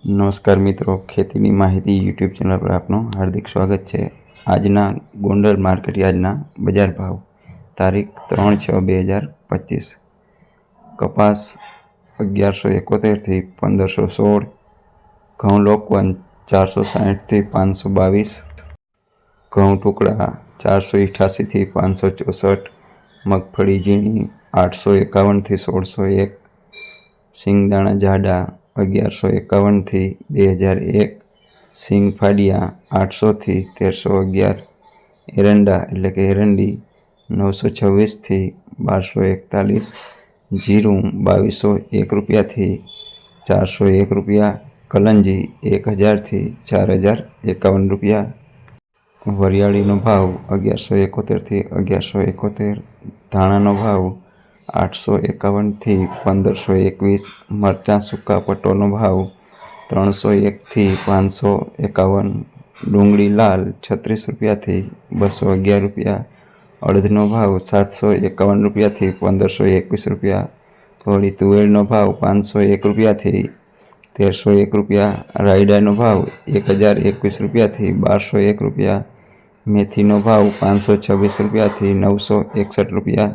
નમસ્કાર મિત્રો, ખેતીની માહિતી યુટ્યુબ ચેનલ પર આપનું હાર્દિક સ્વાગત છે। આજના ગોંડલ માર્કેટ યાર્ડના બજાર ભાવ તારીખ 3/6/2025। કપાસ 1171 થી 1516, ઘઉં લોકવન 460 થી 522, ઘઉં ટુકડા 488 થી 564, મગફળી ઝીણી 851 થી 1601, સિંગદાણા જાડા 1151 થી 2001, સિંગ ફાડિયા 800 થી 1311, એરંડા એટલે કે એરંડી 926 થી 1241, જીરું 2201 રૂપિયાથી 401 રૂપિયા, કલંજી 1000 થી 4051 રૂપિયા, વરિયાળીનો ભાવ 1171 થી 1171, ધાણાનો ભાવ 851 થી 1521, મરચાં સૂકા પટોનો ભાવ 301 થી 551, ડુંગળી લાલ 36 રૂપિયાથી 211 રૂપિયા, અડદનો ભાવ 751 રૂપિયાથી 1521 રૂપિયા, થોડી તુવેરનો ભાવ 501 રૂપિયાથી 1301 રૂપિયા, રાયડાનો ભાવ 1021 રૂપિયાથી 1201 રૂપિયા, મેથીનો ભાવ 526 રૂપિયાથી 961 રૂપિયા,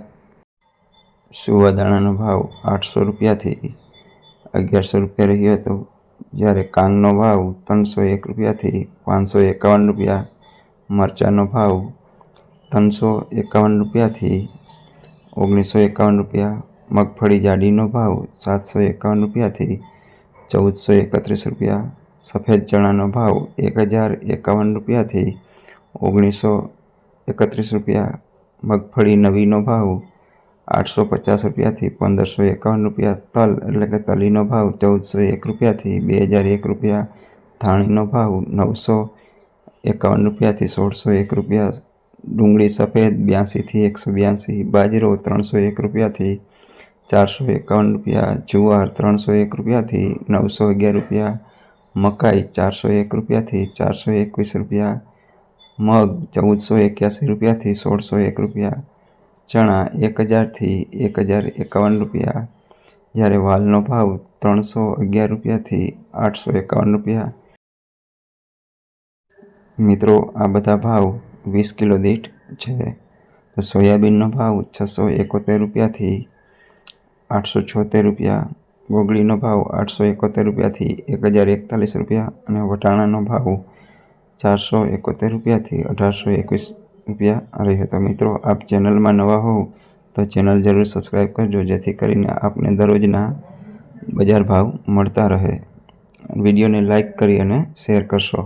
સુવાદાણાનો ભાવ 800 રૂપિયાથી 1100 રૂપિયા રહ્યો હતો, જ્યારે કાંગનો ભાવ 301 રૂપિયાથી 551 રૂપિયા, મરચાંનો ભાવ 351 રૂપિયાથી 1951 રૂપિયા, મગફળી જાડીનો ભાવ 751 રૂપિયાથી 1431 રૂપિયા, સફેદ ચણાનો ભાવ 1051 રૂપિયાથી 1931 રૂપિયા, મગફળી નવીનો ભાવ 850 રૂપિયાથી 1551 રૂપિયા, તલ એટલે કે તલીનો ભાવ 1401 રૂપિયાથી 2001 રૂપિયા, ધાણીનો ભાવ 951 રૂપિયાથી 1601 રૂપિયા, ડુંગળી સફેદ 82 થી 182, બાજરો 301 રૂપિયાથી 451 રૂપિયા, જુવાર 301 રૂપિયાથી 911 રૂપિયા, મકાઈ 401 રૂપિયાથી 421 રૂપિયા, મગ 1481 રૂપિયાથી 1601 રૂપિયા, ચણા 1000 થી 1051 રૂપિયા, જ્યારે વાલનો ભાવ 311 રૂપિયાથી 851 રૂપિયા। મિત્રો, આ બધા ભાવ 20 કિલો દીઠ છે। તો સોયાબીનનો ભાવ 671 રૂપિયાથી 876 રૂપિયા, ગોગળીનો ભાવ 871 રૂપિયાથી 1041 રૂપિયા અને વટાણાનો ભાવ 471 રૂપિયાથી 1821 રૂપિયા રહ્યો હતો। મિત્રો, આપ ચેનલમાં નવા હોવ તો ચેનલ જરૂર સબસ્ક્રાઈબ કરજો, જેથી કરીને આપને દરરોજના બજાર ભાવ મળતા રહે। વિડીયોને લાઈક કરી અને શેર કરશો।